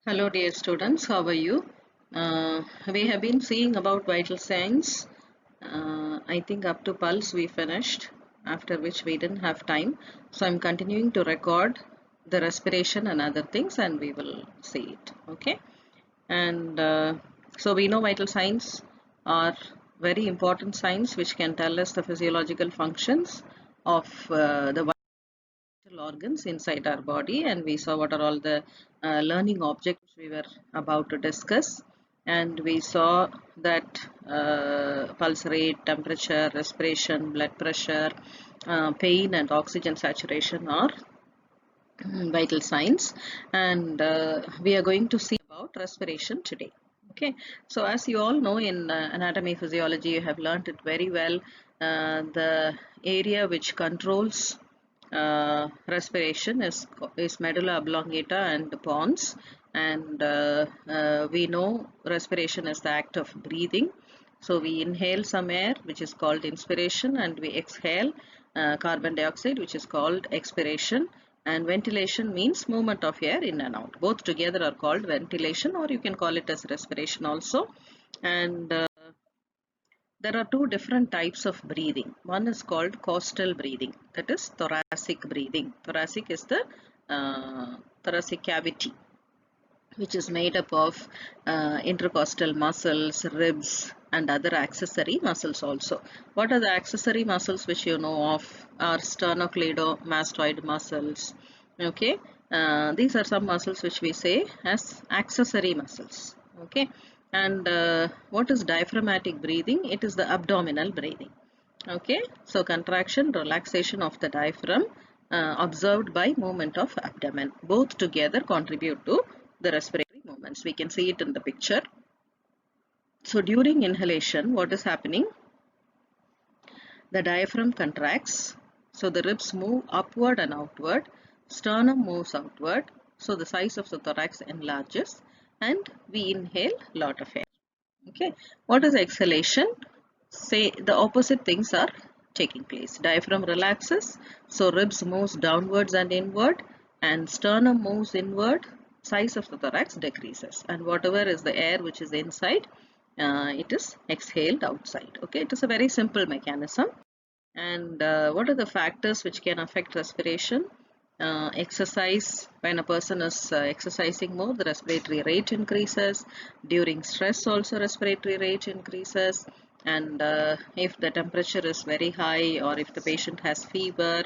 Hello, dear students. How are you? We have been seeing about vital signs. I think up to pulse we finished, after which we didn't have time. So I'm continuing to record the respiration and other things, and we will see it. Okay. And so we know vital signs are very important signs which can tell us the physiological functions of the organs inside our body, and we saw what are all the learning objects we were about to discuss, and we saw that pulse rate, temperature, respiration, blood pressure, pain and oxygen saturation are vital signs, and we are going to see about respiration today. Okay, so as you all know, in anatomy physiology you have learnt it very well. The area which controls respiration is medulla oblongata and pons, and we know respiration is the act of breathing. So we inhale some air, which is called inspiration, and we exhale carbon dioxide, which is called expiration. And ventilation means movement of air in and out. Both together are called ventilation, or you can call it as respiration also. And there are two different types of breathing. One is called costal breathing, that is thoracic breathing. Thoracic is the thoracic cavity, which is made up of intercostal muscles, ribs, and other accessory muscles also. What are the accessory muscles which you know of? Are sternocleidomastoid muscles. Okay, these are some muscles which we say as accessory muscles. Okay, and what is diaphragmatic breathing? It is the abdominal breathing. Okay, so contraction, relaxation of the diaphragm observed by movement of abdomen. Both together contribute to the respiratory movements. We can see it in the picture. So during inhalation, what is happening? The diaphragm contracts. So the ribs move upward and outward. Sternum moves outward. So the size of the thorax enlarges, and we inhale a lot of air. Okay. What is exhalation? Say the opposite things are taking place. Diaphragm relaxes, so ribs moves downwards and inward, and sternum moves inward, size of the thorax decreases, and whatever is the air which is inside, it is exhaled outside. Okay, it is a very simple mechanism. And what are the factors which can affect respiration? Exercise. When a person is exercising more, the respiratory rate increases. During stress also respiratory rate increases. And if the temperature is very high, or if the patient has fever,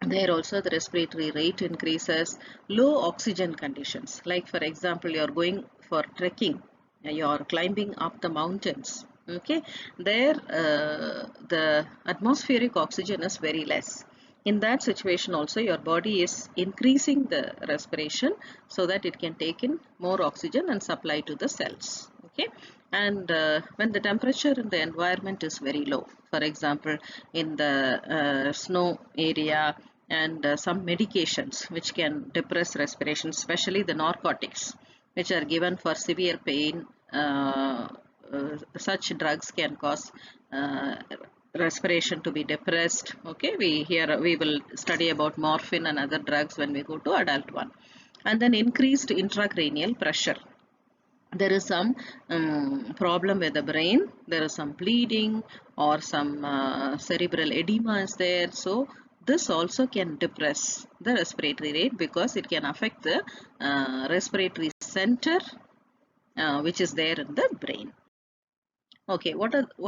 there also the respiratory rate increases. Low oxygen conditions, like for example you are going for trekking, you are climbing up the mountains. Okay, there the atmospheric oxygen is very less. In that situation also your body is increasing the respiration so that it can take in more oxygen and supply to the cells. Okay, and when the temperature in the environment is very low, for example in the snow area, and some medications which can depress respiration, especially the narcotics which are given for severe pain, such drugs can cause respiration to be depressed. Okay, we will study about morphine and other drugs when we go to adult one. And then increased intracranial pressure, there is some problem with the brain, there is some bleeding or some cerebral edema is there. So this also can depress the respiratory rate, because it can affect the respiratory center which is there in the brain. Okay,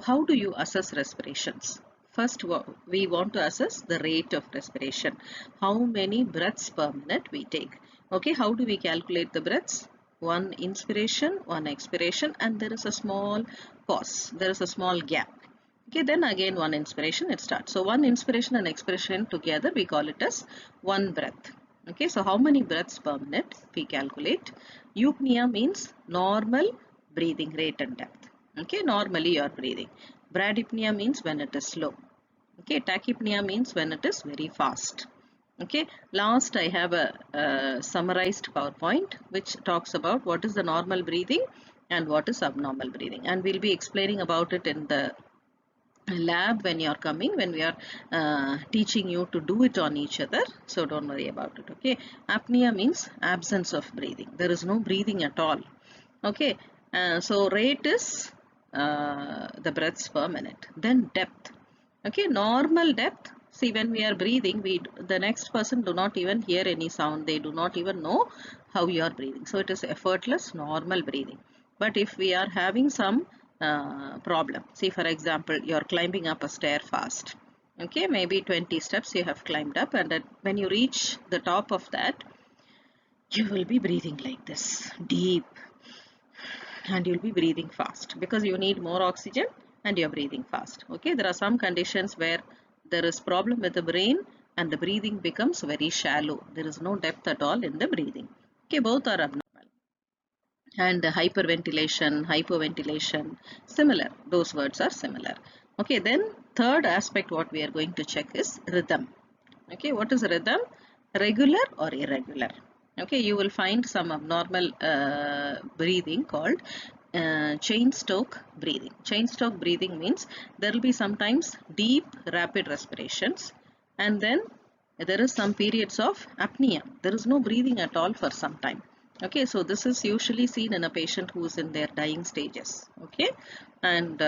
how do you assess respirations? First, we want to assess the rate of respiration. How many breaths per minute we take? Okay, how do we calculate the breaths? One inspiration, one expiration, and there is a small pause. There is a small gap. Okay, then again one inspiration, it starts. So one inspiration and expiration together, we call it as one breath. Okay, so how many breaths per minute we calculate? Eupnea means normal breathing rate and depth. Okay, normally you are breathing. Bradypnea means when it is slow. Okay, tachypnea means when it is very fast. Okay, last I have a summarized PowerPoint which talks about what is the normal breathing and what is abnormal breathing, and we'll be explaining about it in the lab when you are coming, when we are teaching you to do it on each other, so don't worry about it. Okay, apnea means absence of breathing, there is no breathing at all. Okay, so rate is the breaths per minute. Then depth. Okay, normal depth, see when we are breathing, the next person do not even hear any sound, they do not even know how you are breathing, so it is effortless normal breathing. But if we are having some problem, see for example you are climbing up a stair fast, okay, maybe 20 steps you have climbed up, and when you reach the top of that, you will be breathing like this deep, and you'll be breathing fast because you need more oxygen and you're breathing fast. Okay, there are some conditions where there is problem with the brain and the breathing becomes very shallow, there is no depth at all in the breathing. Okay, both are abnormal. And hyperventilation, hypoventilation, similar, those words are similar. Okay, then third aspect what we are going to check is rhythm. Okay, what is rhythm? Regular or irregular. Okay, you will find some abnormal breathing called chain stroke breathing. Chain stroke breathing means there will be sometimes deep rapid respirations, and then there is some periods of apnea, there is no breathing at all for some time. Okay, so this is usually seen in a patient who is in their dying stages. Okay, and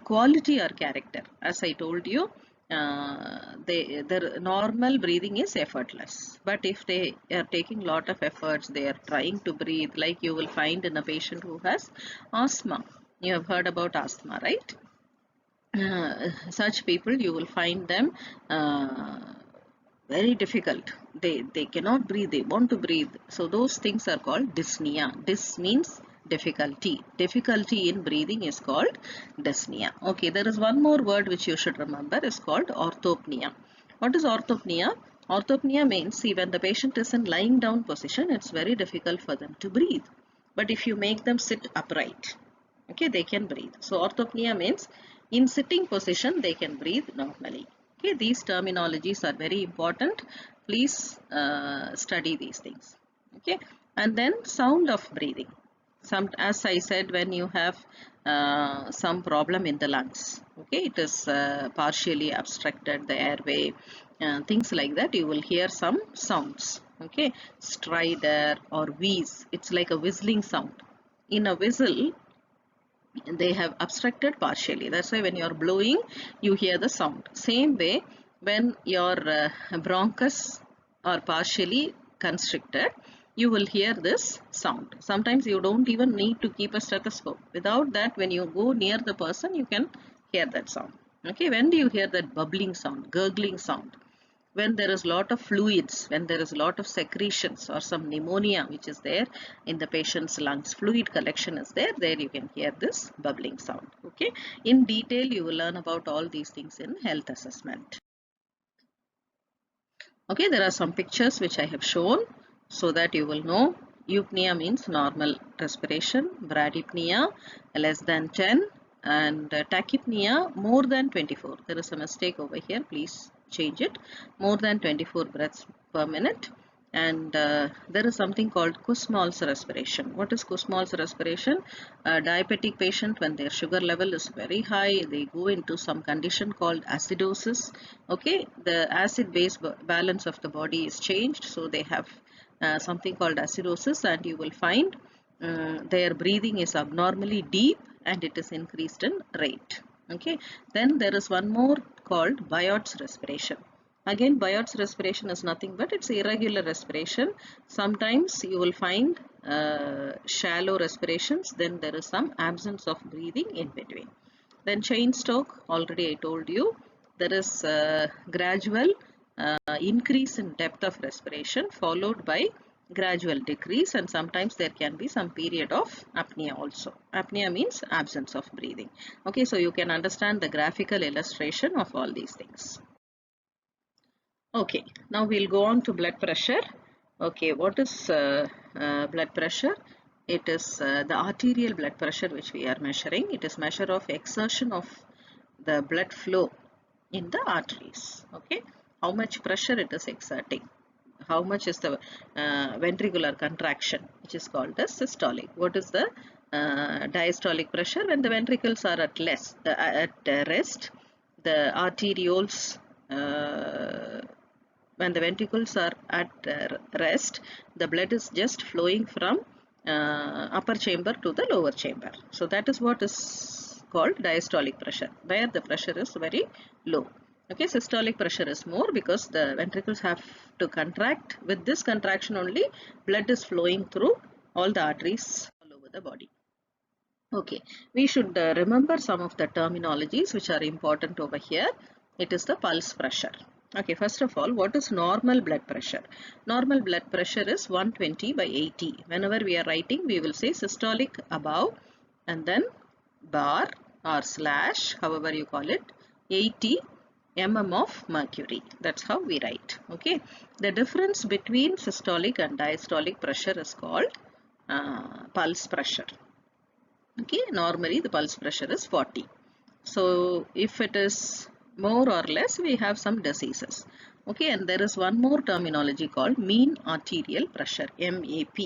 quality or character, as I told you, their normal breathing is effortless, but if they are taking lot of efforts, they are trying to breathe, like you will find in a patient who has asthma. You have heard about asthma, right? Such people, you will find them very difficult, they cannot breathe, they want to breathe, so those things are called dyspnea. Dys means difficulty, difficulty in breathing is called dyspnea. Okay, there is one more word which you should remember, is called orthopnea. What is orthopnea? Orthopnea means, see, when the patient is in lying down position, it's very difficult for them to breathe, but if you make them sit upright, okay, they can breathe. So orthopnea means in sitting position they can breathe normally. Okay, these terminologies are very important, please study these things. Okay, and then sound of breathing. Some, as I said, when you have some problem in the lungs, okay, it is partially obstructed the airway, things like that, you will hear some sounds. Okay, stridor or wheeze, it's like a whistling sound. In a whistle, they have obstructed partially, that's why when you are blowing you hear the sound. Same way, when your bronchus are partially constricted, you will hear this sound. Sometimes you don't even need to keep a stethoscope, without that when you go near the person you can hear that sound. Okay, when do you hear that bubbling sound, gurgling sound? When there is lot of fluids, when there is a lot of secretions or some pneumonia which is there in the patient's lungs, fluid collection is there, there you can hear this bubbling sound. Okay, in detail you will learn about all these things in health assessment. Okay, there are some pictures which I have shown so that you will know. Eupnea means normal respiration, bradypnea less than 10, and tachypnea more than 24. There is a mistake over here, please change it. More than 24 breaths per minute. And there is something called Kussmaul's respiration. What is Kussmaul's respiration? A diabetic patient, when their sugar level is very high, they go into some condition called acidosis. Okay, the acid-base balance of the body is changed, so they have something called acidosis, and you will find their breathing is abnormally deep and it is increased in rate. Okay, then there is one more called Biot's respiration. Again, Biot's respiration is nothing but it's irregular respiration. Sometimes you will find shallow respirations, then there is some absence of breathing in between. Then chain stroke, already I told you, there is gradual increase in depth of respiration followed by gradual decrease, and sometimes there can be some period of apnea also. Apnea means absence of breathing. Okay, so you can understand the graphical illustration of all these things. Okay, now we'll go on to blood pressure. Okay, what is blood pressure? It is the arterial blood pressure which we are measuring. It is measure of exertion of the blood flow in the arteries. Okay, how much pressure it is exerting. How much is the ventricular contraction, which is called the systolic. What is the diastolic pressure? When the ventricles are at rest, the arterioles, when the ventricles are at rest, the blood is just flowing from upper chamber to the lower chamber. So that is what is called diastolic pressure, where the pressure is very low. Okay, systolic pressure is more because the ventricles have to contract. With this contraction only, blood is flowing through all the arteries all over the body. Okay, we should remember some of the terminologies which are important over here. It is the pulse pressure. Okay, first of all, what is normal blood pressure? Normal blood pressure is 120 by 80. Whenever we are writing, we will say systolic above and then bar or slash, however you call it, 80 mm of mercury. That's how we write. Okay, the difference between systolic and diastolic pressure is called pulse pressure. Okay, normally the pulse pressure is 40. So if it is more or less, we have some diseases. Okay, and there is one more terminology called mean arterial pressure, MAP.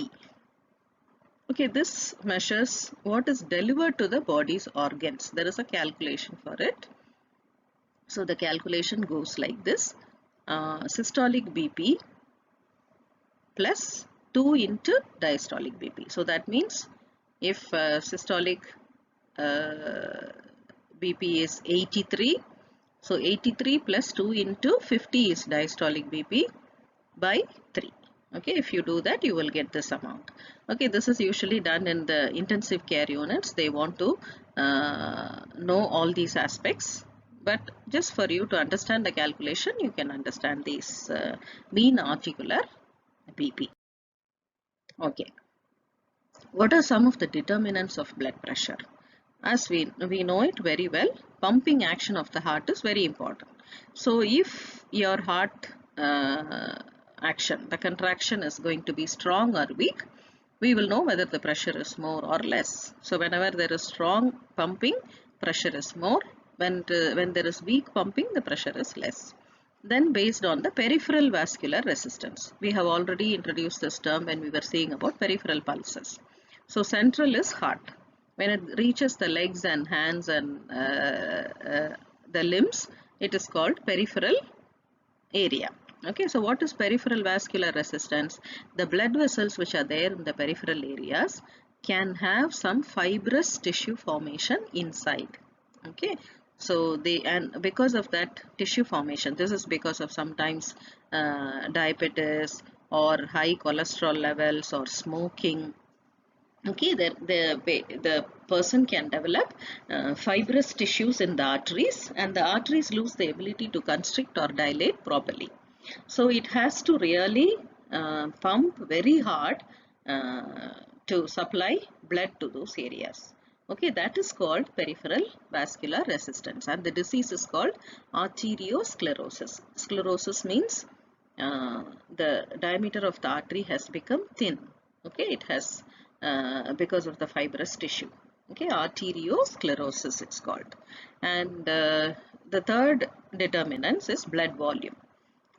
Okay, this measures what is delivered to the body's organs. There is a calculation for it. So the calculation goes like this: systolic BP plus 2 into diastolic BP. So that means if systolic BP is 83, so 83 plus 2 into 50 is diastolic BP by 3. Okay, if you do that, you will get this amount. Okay, this is usually done in the intensive care units. They want to know all these aspects. But just for you to understand the calculation, you can understand these mean articular BP. Okay. What are some of the determinants of blood pressure? As we know it very well, pumping action of the heart is very important. So if your heart action, the contraction is going to be strong or weak, we will know whether the pressure is more or less. So whenever there is strong pumping, pressure is more. When there is weak pumping, the pressure is less. Then based on the peripheral vascular resistance. We have already introduced this term when we were saying about peripheral pulses. So central is heart. When it reaches the legs and hands and the limbs, it is called peripheral area. Okay, so what is peripheral vascular resistance? The blood vessels which are there in the peripheral areas can have some fibrous tissue formation inside. Okay, so and because of that tissue formation, this is because of sometimes diabetes or high cholesterol levels or smoking. Okay, the person can develop fibrous tissues in the arteries, and the arteries lose the ability to constrict or dilate properly. So it has to really pump very hard to supply blood to those areas. Okay, that is called peripheral vascular resistance, and the disease is called arteriosclerosis. Sclerosis means the diameter of the artery has become thin. Okay, it has because of the fibrous tissue. Okay, arteriosclerosis it's called. And the third determinant is blood volume.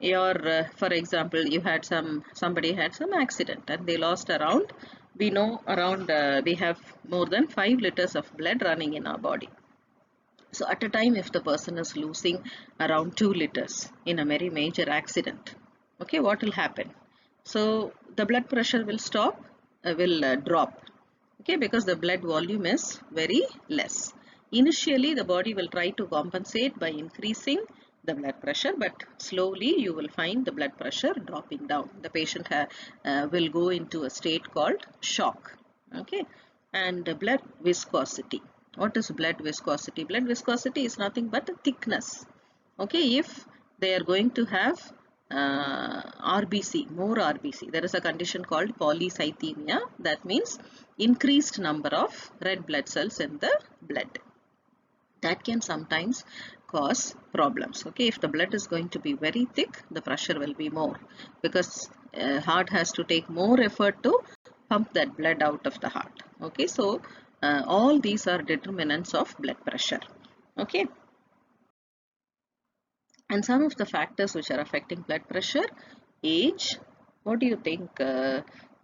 For example, you had somebody had some accident and they lost around, we know around we have more than 5 liters of blood running in our body. So at a time, if the person is losing around 2 liters in a very major accident, okay, what will happen? So the blood pressure will drop, okay, because the blood volume is very less. Initially, the body will try to compensate by increasing the blood pressure, but slowly you will find the blood pressure dropping down. The patient will go into a state called shock. Okay, and blood viscosity. What is blood viscosity? Blood viscosity is nothing but a thickness. Okay, if they are going to have RBC, more RBC, there is a condition called polycythemia. That means increased number of red blood cells in the blood. That can sometimes cause problems. Okay, if the blood is going to be very thick, the pressure will be more, because heart has to take more effort to pump that blood out of the heart. Okay, so all these are determinants of blood pressure. Okay, and some of the factors which are affecting blood pressure: age. What do you think?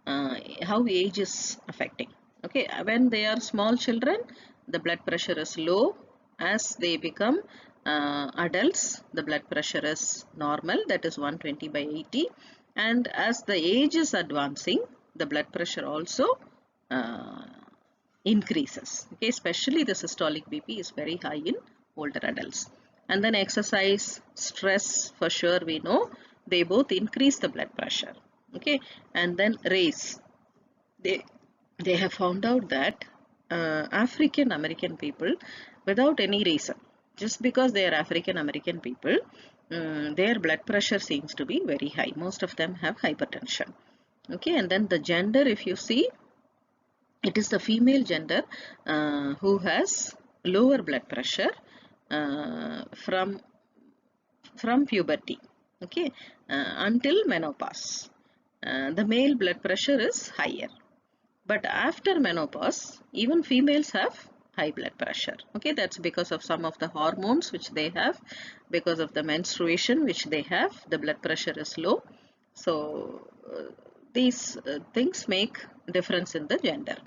How age is affecting? Okay, when they are small children, the blood pressure is low. As they become adults, the blood pressure is normal, that is 120 by 80, and as the age is advancing, the blood pressure also uh, increases. Okay, especially the systolic BP is very high in older adults. And then exercise, stress, for sure we know they both increase the blood pressure. Okay, and then race. They they have found out that African American people, without any reason, just because they are African American people, their blood pressure seems to be very high. Most of them have hypertension. Okay, and then the gender, if you see, it is the female gender who has lower blood pressure from puberty, okay, until menopause. The male blood pressure is higher, but after menopause, even females have high blood pressure. Okay, that's because of some of the hormones which they have, because of the menstruation which they have, the blood pressure is low. So these things make difference in the gender.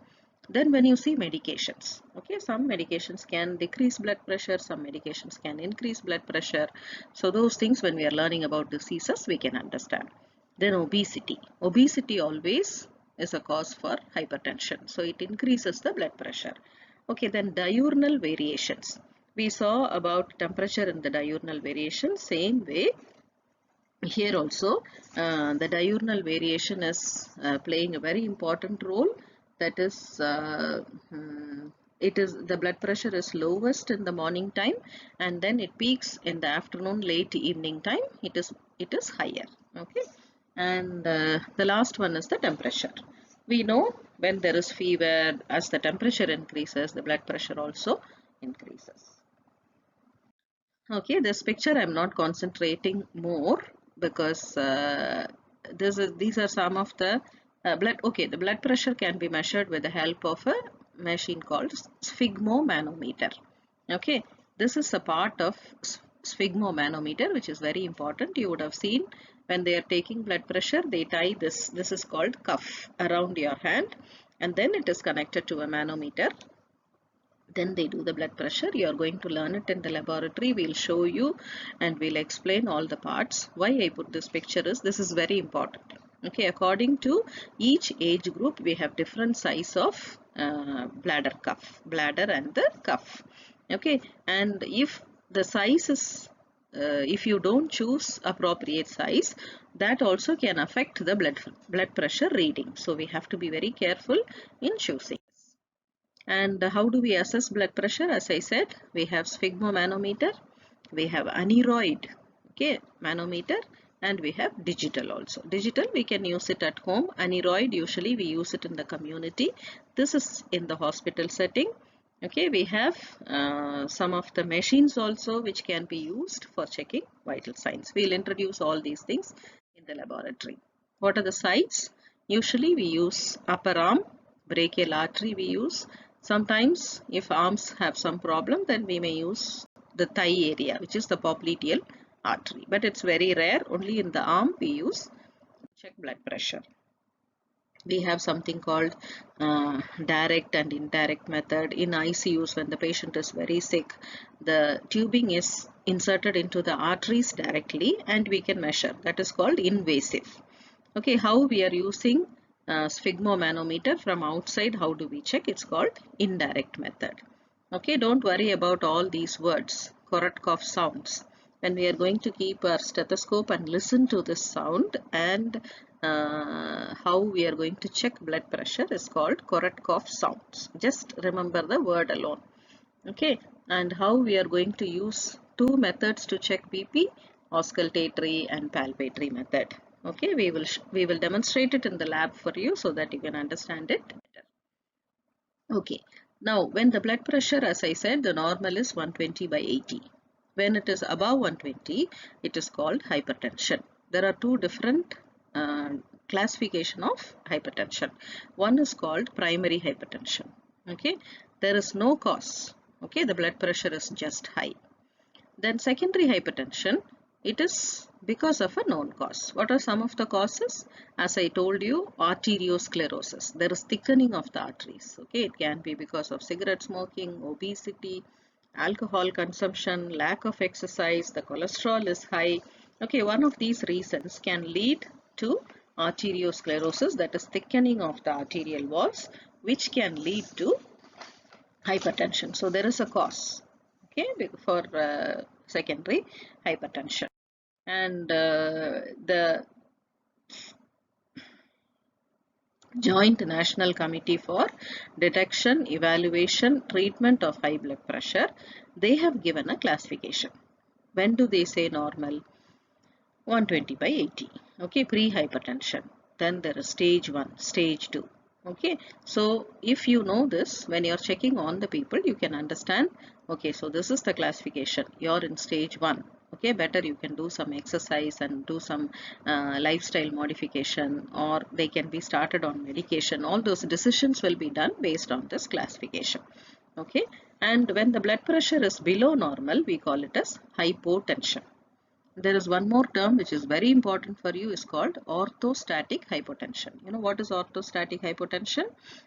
Then when you see medications, okay, some medications can decrease blood pressure, some medications can increase blood pressure. So those things, when we are learning about diseases, we can understand. Then obesity. Obesity always is a cause for hypertension. So it increases the blood pressure. Okay, then diurnal variations. We saw about temperature in the diurnal variation. Same way, here also the diurnal variation is playing a very important role. That is, it is the blood pressure is lowest in the morning time, and then it peaks in the afternoon, late evening time. It is higher. Okay, and the last one is the temperature. We know when there is fever, as the temperature increases, the blood pressure also increases. Okay, this picture I'm not concentrating more because these are some of the blood. Okay, the blood pressure can be measured with the help of a machine called sphygmomanometer. Okay, this is a part of sphygmomanometer which is very important. You would have seen when they are taking blood pressure, they tie this. This is called cuff around your hand, and then it is connected to a manometer. Then they do the blood pressure. You are going to learn it in the laboratory. We'll show you and we'll explain all the parts. Why I put this picture is, this is very important. Okay, according to each age group, we have different size of bladder and the cuff. Okay, and if the size is if you don't choose appropriate size, that also can affect the blood pressure reading. So we have to be very careful in choosing. And how do we assess blood pressure? As I said, we have sphygmomanometer, we have aneroid, okay, manometer, and we have digital also. Digital, we can use it at home. Aneroid, usually we use it in the community. This is in the hospital setting. Okay, we have some of the machines also which can be used for checking vital signs. We'll introduce all these things in the laboratory. What are the sites? Usually we use upper arm, brachial artery we use. Sometimes if arms have some problem, then we may use the thigh area, which is the popliteal artery. But it's very rare, only in the arm we use check blood pressure. We have something called direct and indirect method. In ICUs, when the patient is very sick, the tubing is inserted into the arteries directly and we can measure. That is called invasive. Okay, how we are using sphygmomanometer from outside, how do we check? It's called indirect method. Okay, don't worry about all these words, Korotkov sounds. When we are going to keep our stethoscope and listen to this sound, and how we are going to check blood pressure is called Korotkov sounds. Just remember the word alone. Okay, and how we are going to use two methods to check BP, auscultatory and palpatory method. Okay, we will demonstrate it in the lab for you so that you can understand it better. Okay, now when the blood pressure, as I said, the normal is 120 by 80. When it is above 120, it is called hypertension. There are two different classification of hypertension. One is called primary hypertension. Okay, there is no cause. Okay, the blood pressure is just high. Then secondary hypertension, it is because of a known cause. What are some of the causes? As I told you, arteriosclerosis. There is thickening of the arteries. Okay, it can be because of cigarette smoking, obesity, alcohol consumption, lack of exercise, the cholesterol is high. Okay, one of these reasons can lead to arteriosclerosis, that is thickening of the arterial walls, which can lead to hypertension. So there is a cause, okay, for secondary hypertension. And the Joint National Committee for Detection, Evaluation, Treatment of High Blood Pressure, they have given a classification. When do they say normal? 120 by 80. Okay, pre-hypertension. Then there is stage 1, stage 2. Okay, so if you know this, when you're checking on the people, you can understand, okay, so this is the classification. You're in stage 1. Okay, better you can do some exercise and do some lifestyle modification, or they can be started on medication. All those decisions will be done based on this classification. Okay, and when the blood pressure is below normal, we call it as hypotension. There is one more term which is very important for you, is called orthostatic hypotension. You know what is orthostatic hypotension?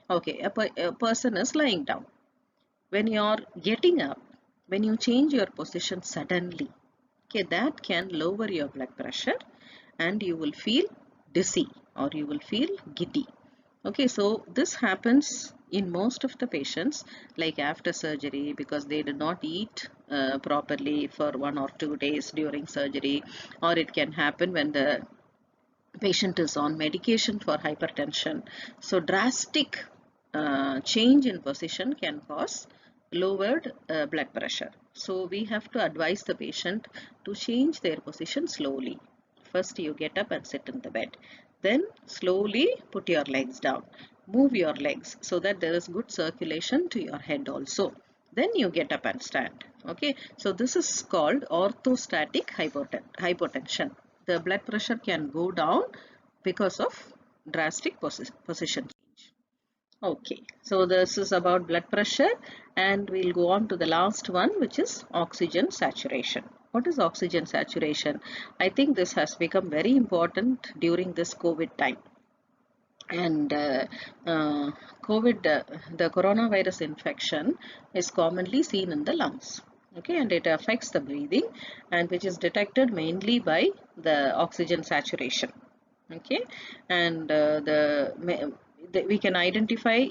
Okay, a person is lying down. When you are getting up, when you change your position suddenly, okay, that can lower your blood pressure and you will feel dizzy or you will feel giddy. Okay, so this happens in most of the patients, like after surgery, because they did not eat properly for 1 or 2 days during surgery, or it can happen when the patient is on medication for hypertension. So drastic change in position can cause lowered blood pressure. So we have to advise the patient to change their position slowly. First you get up and sit in the bed. Then slowly put your legs down. Move your legs so that there is good circulation to your head also. Then you get up and stand. Okay, so this is called orthostatic hypotension. The blood pressure can go down because of drastic position change. Okay, so this is about blood pressure, and we'll go on to the last one, which is oxygen saturation. What is oxygen saturation? I think this has become very important during this COVID time. And COVID, the coronavirus infection is commonly seen in the lungs. Okay, and it affects the breathing, and which is detected mainly by the oxygen saturation. Okay, and we can identify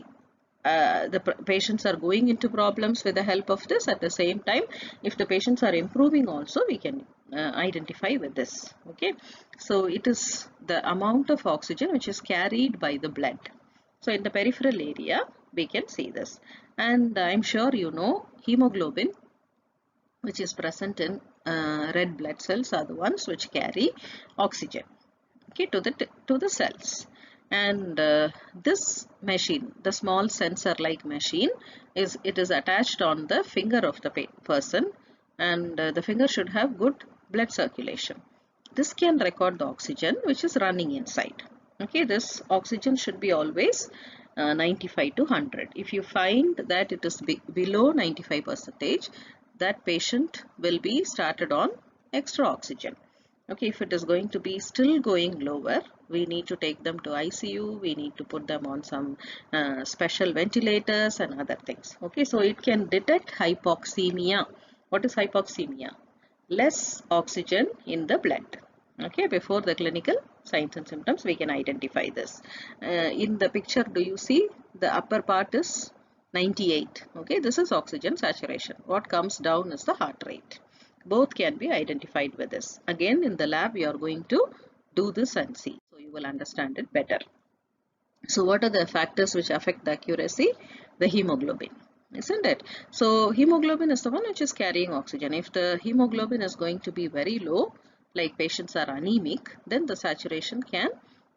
the patients are going into problems with the help of this. At the same time, if the patients are improving also, we can identify with this. Okay, so it is the amount of oxygen which is carried by the blood. So in the peripheral area we can see this, and I'm sure you know hemoglobin, which is present in red blood cells, are the ones which carry oxygen, okay, to the cells. And this machine, the small sensor like machine, is attached on the finger of the person, and the finger should have good blood circulation. This can record the oxygen which is running inside. Okay, this oxygen should be always 95 to 100. If you find that it is below 95 percentage, that patient will be started on extra oxygen. Okay, if it is going to be still going lower, we need to take them to ICU, we need to put them on some special ventilators and other things. Okay, so it can detect hypoxemia. What is hypoxemia? Less oxygen in the blood. Okay, before the clinical signs and symptoms, we can identify this. In the picture, do you see the upper part is 98? Okay, this is oxygen saturation. What comes down is the heart rate. Both can be identified with this. Again, in the lab, you are going to do this and see, so you will understand it better. So what are the factors which affect the accuracy? The hemoglobin, isn't it? So hemoglobin is the one which is carrying oxygen. If the hemoglobin is going to be very low, like patients are anemic, then the saturation can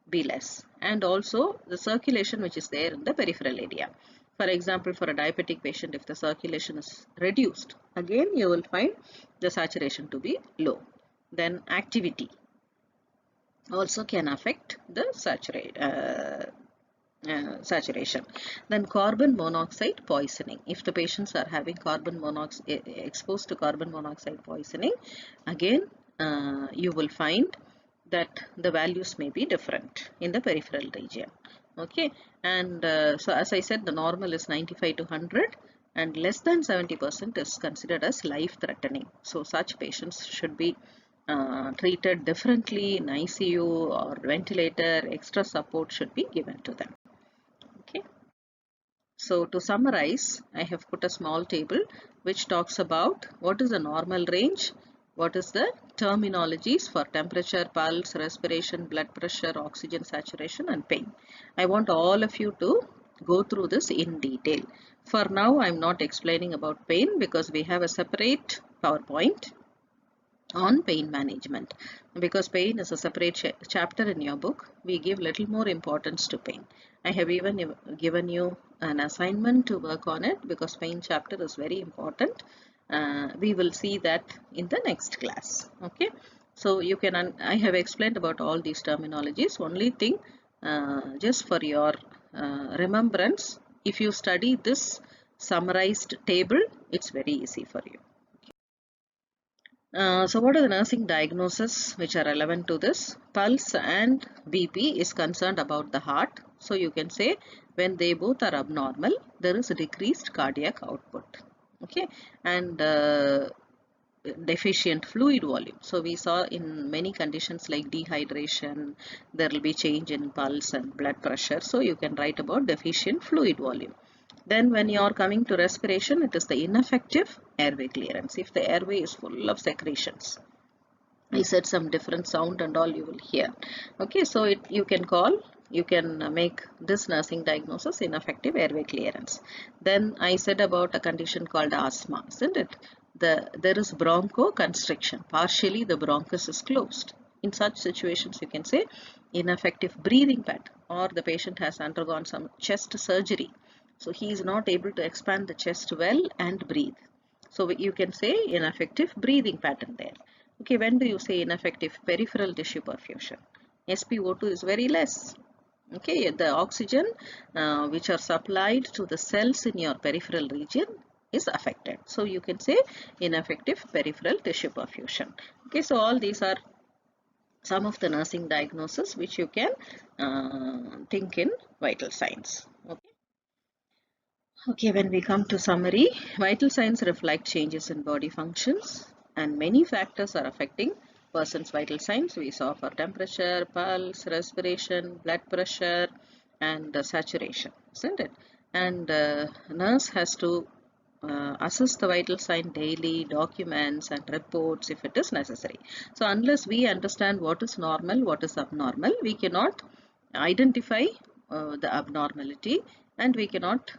be less. And also the circulation which is there in the peripheral area. For example, for a diabetic patient, if the circulation is reduced, again you will find the saturation to be low. Then activity also can affect the saturation. Then carbon monoxide poisoning. If the patients are having carbon monoxide, exposed to carbon monoxide poisoning, again you will find that the values may be different in the peripheral region. Okay, and so as I said, the normal is 95 to 100. and less than 70% is considered as life-threatening. So such patients should be treated differently in ICU or ventilator. Extra support should be given to them. Okay. So to summarize, I have put a small table which talks about what is the normal range, what is the terminologies for temperature, pulse, respiration, blood pressure, oxygen saturation and pain. I want all of you to go through this in detail. For now, I am not explaining about pain because we have a separate PowerPoint on pain management. Because pain is a separate chapter in your book, we give little more importance to pain. I have even given you an assignment to work on it because pain chapter is very important. We will see that in the next class. Okay, so you can I have explained about all these terminologies. Only thing, just for your remembrance, if you study this summarized table, it's very easy for you. So what are the nursing diagnoses which are relevant to this? Pulse and BP is concerned about the heart. So you can say when they both are abnormal, there is a decreased cardiac output. Okay, and deficient fluid volume. So we saw in many conditions like dehydration, there will be change in pulse and blood pressure. So you can write about deficient fluid volume. Then when you are coming to respiration, it is the ineffective airway clearance. If the airway is full of secretions, I said some different sound and all you will hear. Okay, so you can make this nursing diagnosis ineffective airway clearance. Then I said about a condition called asthma, isn't it? There is bronchoconstriction. Partially the bronchus is closed. In such situations, you can say ineffective breathing pattern, or the patient has undergone some chest surgery. So he is not able to expand the chest well and breathe. So you can say ineffective breathing pattern there. Okay, when do you say ineffective peripheral tissue perfusion? SpO2 is very less. Okay, the oxygen which are supplied to the cells in your peripheral region is affected. So you can say ineffective peripheral tissue perfusion. Okay, so all these are some of the nursing diagnoses which you can think in vital signs. Okay. Okay, when we come to summary, vital signs reflect changes in body functions and many factors are affecting person's vital signs. We saw for temperature, pulse, respiration, blood pressure and saturation, isn't it? And nurse has to assess the vital sign daily, documents and reports if it is necessary. So unless we understand what is normal, what is abnormal, we cannot identify the abnormality and we cannot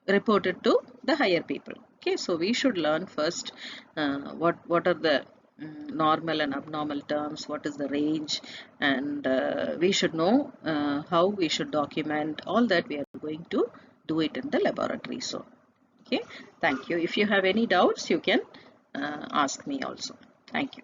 report it to the higher people. Okay, so we should learn first what are the normal and abnormal terms, what is the range, and we should know how we should document all that. We are going to do it in the laboratory. So okay, thank you. If you have any doubts, you can ask me also. Thank you.